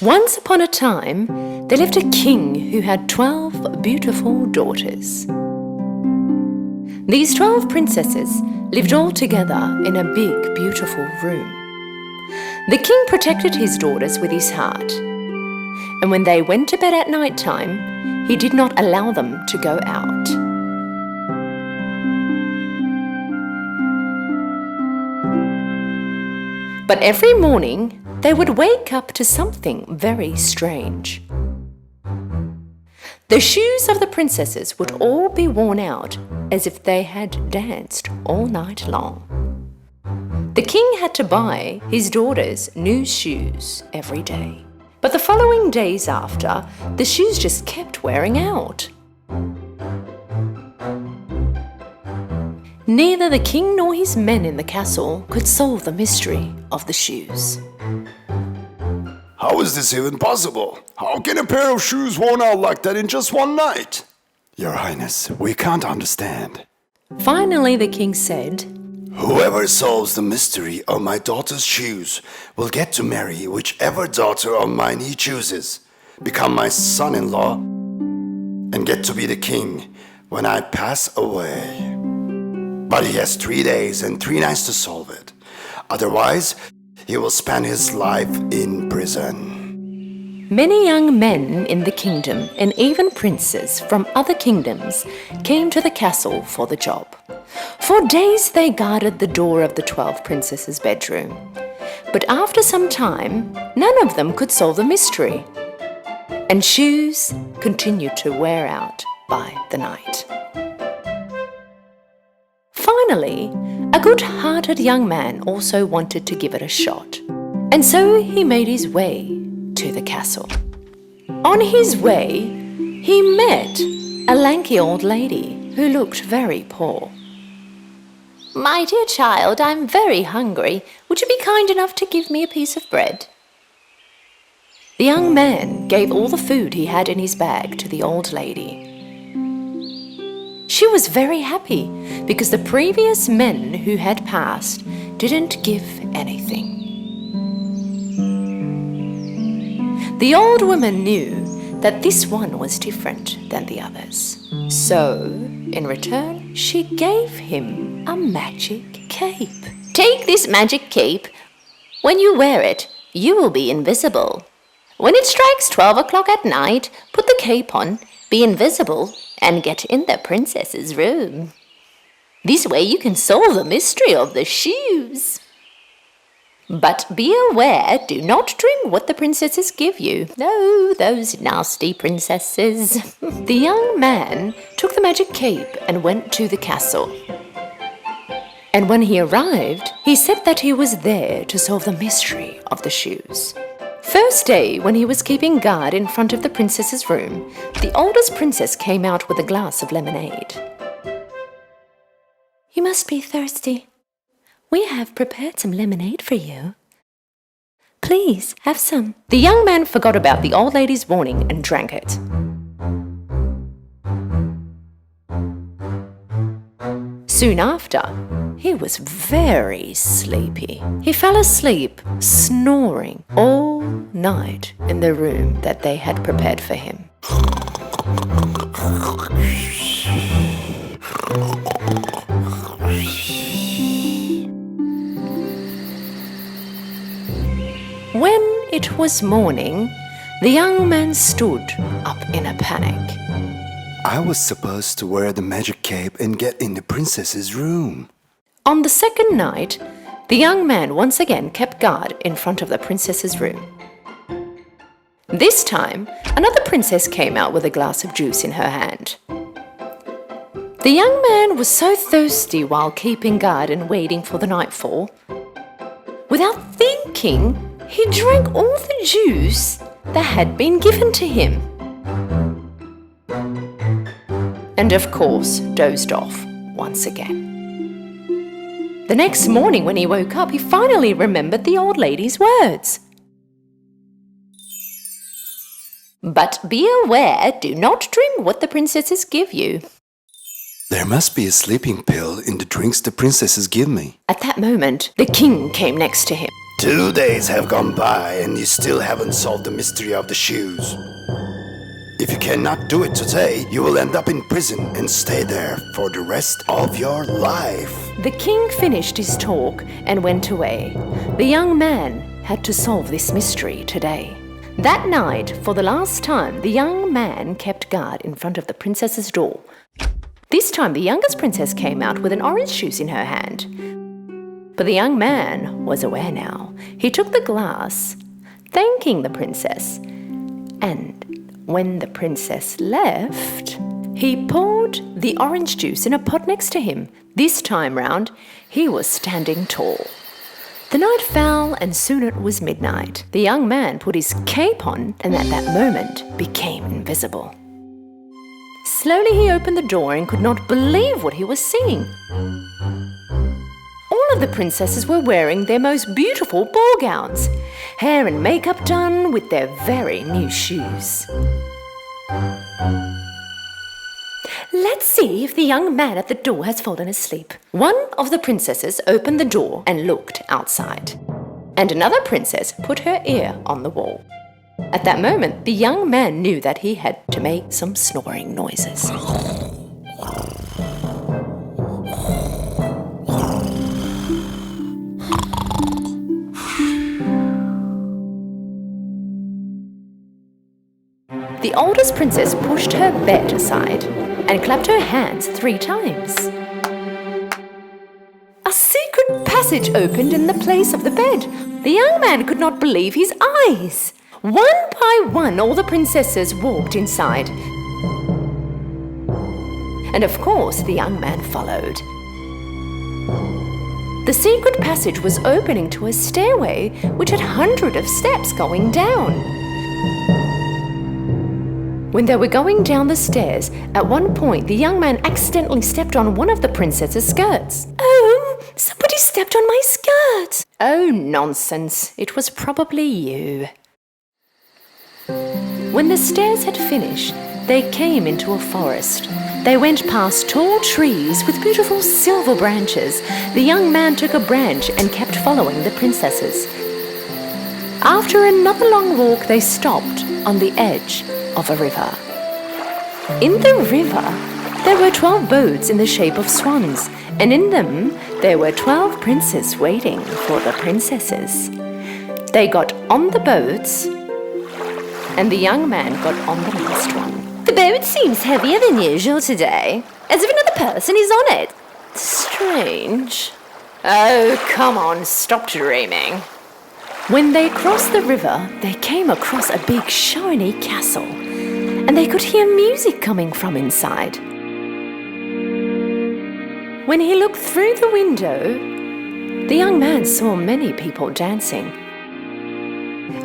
Once upon a time, there lived a king who had 12 beautiful daughters. These 12 princesses lived all together in a big, beautiful room. The king protected his daughters with his heart, and when they went to bed at night time, he did not allow them to go out. But every morning, they would wake up to something very strange. The shoes of the princesses would all be worn out as if they had danced all night long. The king had to buy his daughters new shoes every day. But the following days after, the shoes just kept wearing out. Neither the king nor his men in the castle could solve the mystery of the shoes. How is this even possible? How can a pair of shoes worn out like that in just one night? Your Highness, we can't understand. Finally, the king said, Whoever solves the mystery of my daughter's shoes will get to marry whichever daughter of mine he chooses, become my son-in-law, and get to be the king when I pass away. But he has 3 days and 3 nights to solve it. Otherwise, he will spend his life in prison. Many young men in the kingdom and even princes from other kingdoms came to the castle for the job. For days they guarded the door of the 12 princesses' bedroom. But after some time, none of them could solve the mystery, and shoes continued to wear out by the night. Finally, a good-hearted young man also wanted to give it a shot, and so he made his way to the castle. On his way, he met a lanky old lady who looked very poor. "My dear child, I'm very hungry. Would you be kind enough to give me a piece of bread?" The young man gave all the food he had in his bag to the old lady. She was very happy because the previous men who had passed didn't give anything. The old woman knew that this one was different than the others. So, in return, she gave him a magic cape. "Take this magic cape. When you wear it, you will be invisible. When it strikes 12 o'clock at night, put the cape on, be invisible, and get in the princess's room. This way you can solve the mystery of the shoes. But be aware, do not drink what the princesses give you. No, those nasty princesses." The young man took the magic cape and went to the castle. And when he arrived, he said that he was there to solve the mystery of the shoes. First day, when he was keeping guard in front of the princess's room, the oldest princess came out with a glass of lemonade. "You must be thirsty. We have prepared some lemonade for you. Please, have some." The young man forgot about the old lady's warning and drank it. Soon after, he was very sleepy. He fell asleep, snoring all night in the room that they had prepared for him. When it was morning, the young man stood up in a panic. I was supposed to wear the magic cape and get in the princess's room. On the second night, the young man once again kept guard in front of the princess's room. This time, another princess came out with a glass of juice in her hand. The young man was so thirsty while keeping guard and waiting for the nightfall. Without thinking, he drank all the juice that had been given to him. And of course, dozed off once again. The next morning when he woke up, he finally remembered the old lady's words. "But be aware, do not drink what the princesses give you." There must be a sleeping pill in the drinks the princesses give me. At that moment, the king came next to him. 2 days have gone by and you still haven't solved the mystery of the shoes. If you cannot do it today, you will end up in prison and stay there for the rest of your life. The king finished his talk and went away. The young man had to solve this mystery today. That night, for the last time, the young man kept guard in front of the princess's door. This time, the youngest princess came out with an orange juice in her hand. But the young man was aware now. He took the glass, thanking the princess, and when the princess left, he poured the orange juice in a pot next to him. This time round, he was standing tall. The night fell and soon it was midnight. The young man put his cape on and at that moment became invisible. Slowly he opened the door and could not believe what he was seeing. All of the princesses were wearing their most beautiful ball gowns, hair and makeup done with their very new shoes. Let's see if the young man at the door has fallen asleep. One of the princesses opened the door and looked outside, and another princess put her ear on the wall. At that moment, the young man knew that he had to make some snoring noises. The oldest princess pushed her bed aside and clapped her hands 3 times. A secret passage opened in the place of the bed. The young man could not believe his eyes. One by one, all the princesses walked inside. And of course, the young man followed. The secret passage was opening to a stairway which had hundreds of steps going down. When they were going down the stairs, at one point the young man accidentally stepped on one of the princess's skirts. Oh, somebody stepped on my skirt! Oh, nonsense. It was probably you. When the stairs had finished, they came into a forest. They went past tall trees with beautiful silver branches. The young man took a branch and kept following the princesses. After another long walk, they stopped on the edge of a river. In the river, there were 12 boats in the shape of swans, and in them there were 12 princes waiting for the princesses. They got on the boats, and the young man got on the last one. The boat seems heavier than usual today, as if another person is on it. Strange. Oh, come on, stop dreaming. When they crossed the river, they came across a big shiny castle, and they could hear music coming from inside. When he looked through the window, the young man saw many people dancing.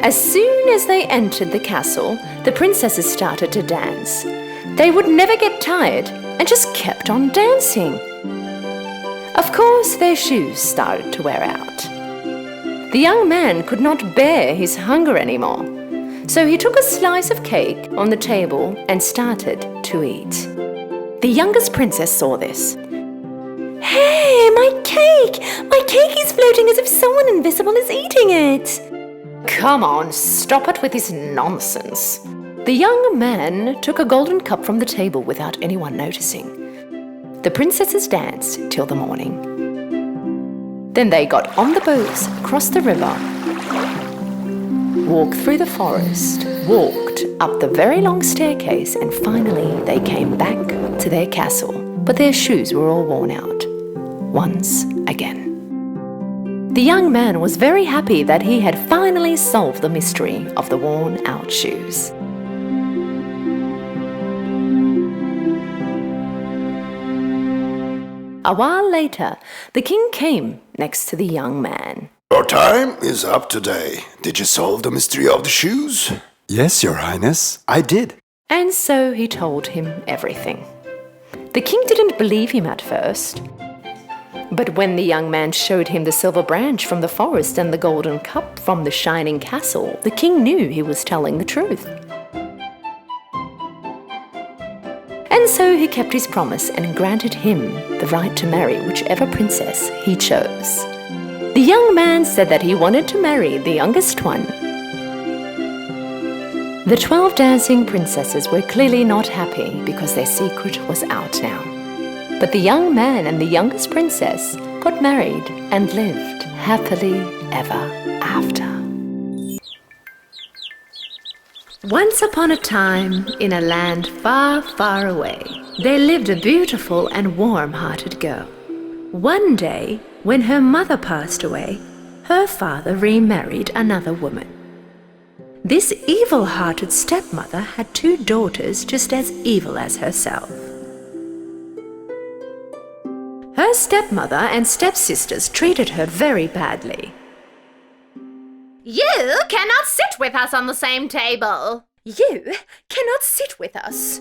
As soon as they entered the castle, the princesses started to dance. They would never get tired and just kept on dancing. Of course, their shoes started to wear out. The young man could not bear his hunger anymore, so he took a slice of cake on the table and started to eat. The youngest princess saw this. Hey, my cake! My cake is floating as if someone invisible is eating it! Come on, stop it with this nonsense. The young man took a golden cup from the table without anyone noticing. The princesses danced till the morning. Then they got on the boats, crossed the river, walked through the forest, walked up the very long staircase, and finally they came back to their castle. But their shoes were all worn out, once again. The young man was very happy that he had finally solved the mystery of the worn-out shoes. A while later, the king came next to the young man. Your time is up today. Did you solve the mystery of the shoes? Yes, Your Highness, I did. And so he told him everything. The king didn't believe him at first. But when the young man showed him the silver branch from the forest and the golden cup from the shining castle, the king knew he was telling the truth. And so he kept his promise and granted him the right to marry whichever princess he chose. The young man said that he wanted to marry the youngest one. The 12 dancing princesses were clearly not happy because their secret was out now. But the young man and the youngest princess got married and lived happily ever after. Once upon a time, in a land far, far away, there lived a beautiful and warm-hearted girl. One day, when her mother passed away, her father remarried another woman. This evil-hearted stepmother had 2 daughters just as evil as herself. Her stepmother and stepsisters treated her very badly. You cannot sit with us on the same table. You cannot sit with us.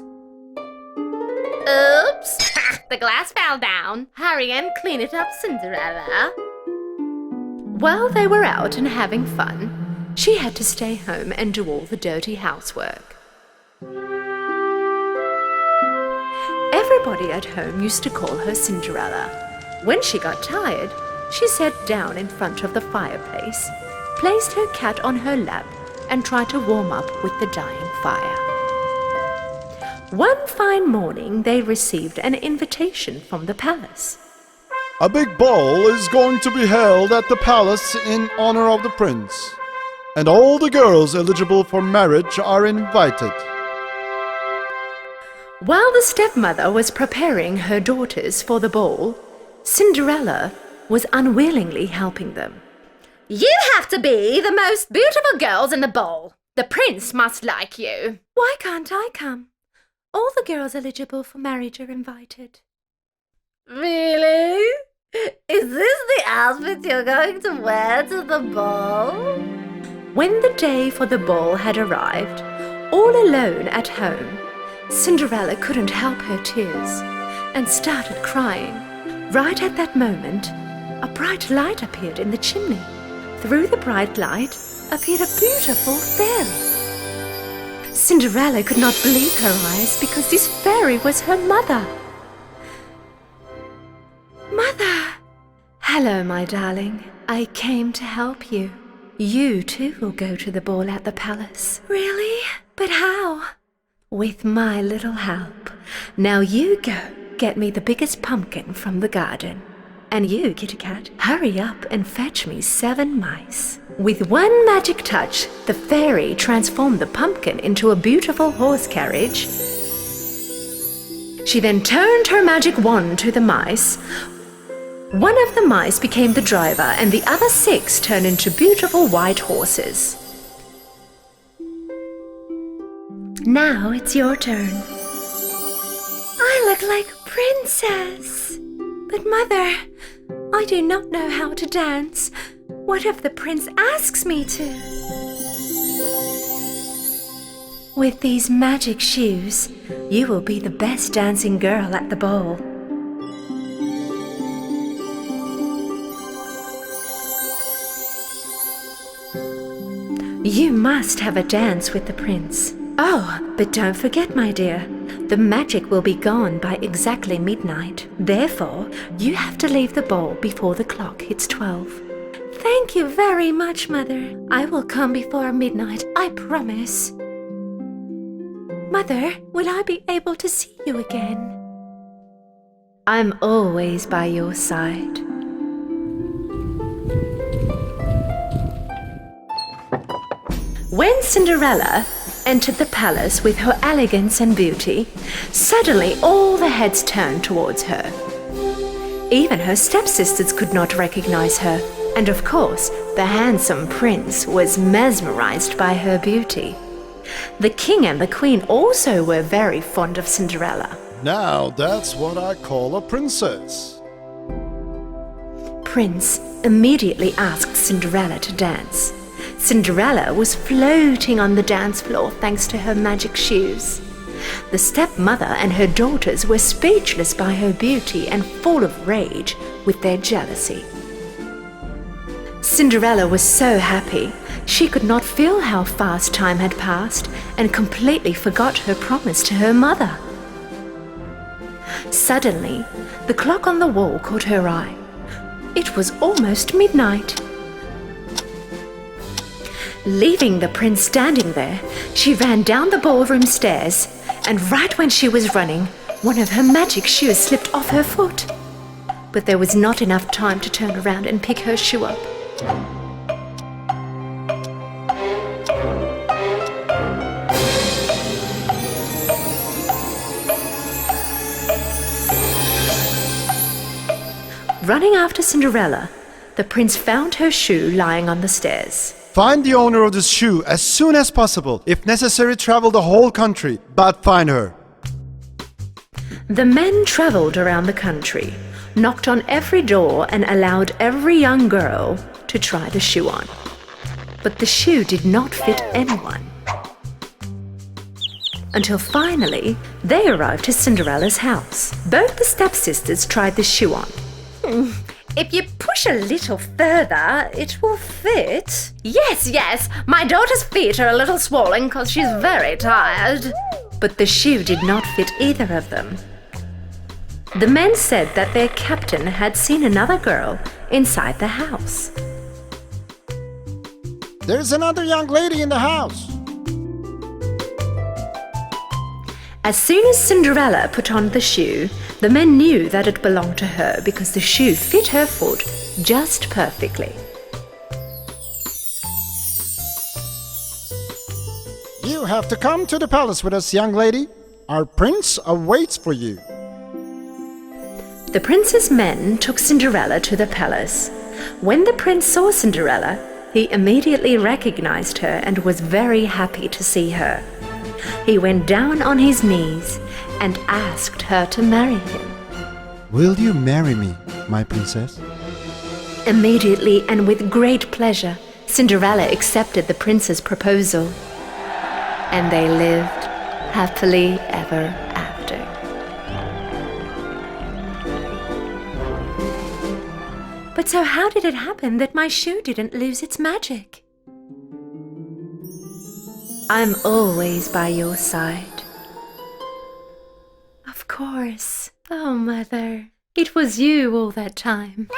Oops! The glass fell down. Hurry and clean it up, Cinderella. While they were out and having fun, she had to stay home and do all the dirty housework. Everybody at home used to call her Cinderella. When she got tired, she sat down in front of the fireplace, placed her cat on her lap, and tried to warm up with the dying fire. One fine morning, they received an invitation from the palace. A big ball is going to be held at the palace in honor of the prince, and all the girls eligible for marriage are invited. While the stepmother was preparing her daughters for the ball, Cinderella was unwillingly helping them. You have to be the most beautiful girls in the ball. The prince must like you. Why can't I come? All the girls eligible for marriage are invited. Really? Is this the outfit you're going to wear to the ball? When the day for the ball had arrived, all alone at home, Cinderella couldn't help her tears and started crying. Right at that moment, a bright light appeared in the chimney. Through the bright light appeared a beautiful fairy. Cinderella could not believe her eyes because this fairy was her mother. Mother! Hello, my darling. I came to help you. You too will go to the ball at the palace. Really? But how? With my little help. Now you go get me the biggest pumpkin from the garden. And you, Kitty Cat, hurry up and fetch me 7 mice. With one magic touch, the fairy transformed the pumpkin into a beautiful horse carriage. She then turned her magic wand to the mice. One of the mice became the driver, and the other 6 turned into beautiful white horses. Now it's your turn. I look like a princess. But Mother, I do not know how to dance. What if the prince asks me to? With these magic shoes, you will be the best dancing girl at the ball. You must have a dance with the prince. Oh, but don't forget, my dear, the magic will be gone by exactly midnight. Therefore, you have to leave the ball before the clock hits 12. Thank you very much, Mother. I will come before midnight, I promise. Mother, will I be able to see you again? I'm always by your side. When Cinderella entered the palace with her elegance and beauty, suddenly all the heads turned towards her. Even her stepsisters could not recognize her, and of course, the handsome prince was mesmerized by her beauty. The king and the queen also were very fond of Cinderella. Now that's what I call a princess. Prince immediately asked Cinderella to dance. Cinderella was floating on the dance floor thanks to her magic shoes. The stepmother and her daughters were speechless by her beauty and full of rage with their jealousy. Cinderella was so happy, she could not feel how fast time had passed and completely forgot her promise to her mother. Suddenly, the clock on the wall caught her eye. it was almost midnight. Leaving the prince standing there, she ran down the ballroom stairs, and right when she was running, one of her magic shoes slipped off her foot. But there was not enough time to turn around and pick her shoe up. Running after Cinderella, the prince found her shoe lying on the stairs. Find the owner of this shoe as soon as possible. If necessary, travel the whole country, but find her. The men traveled around the country, knocked on every door, and allowed every young girl to try the shoe on. But the shoe did not fit anyone. Until finally, they arrived to Cinderella's house. Both the stepsisters tried the shoe on. If you push a little further, it will fit. Yes, my daughter's feet are a little swollen because she's very tired. But the shoe did not fit either of them. The men said that their captain had seen another girl inside the house. There's another young lady in the house. As soon as Cinderella put on the shoe, the men knew that it belonged to her because the shoe fit her foot just perfectly. You have to come to the palace with us, young lady. Our prince awaits for you. The prince's men took Cinderella to the palace. When the prince saw Cinderella, he immediately recognized her and was very happy to see her. He went down on his knees and asked her to marry him. Will you marry me, my princess? Immediately and with great pleasure, Cinderella accepted the prince's proposal. And they lived happily ever after. But so how did it happen that my shoe didn't lose its magic? I'm always by your side. Of course. Oh, Mother, it was you all that time.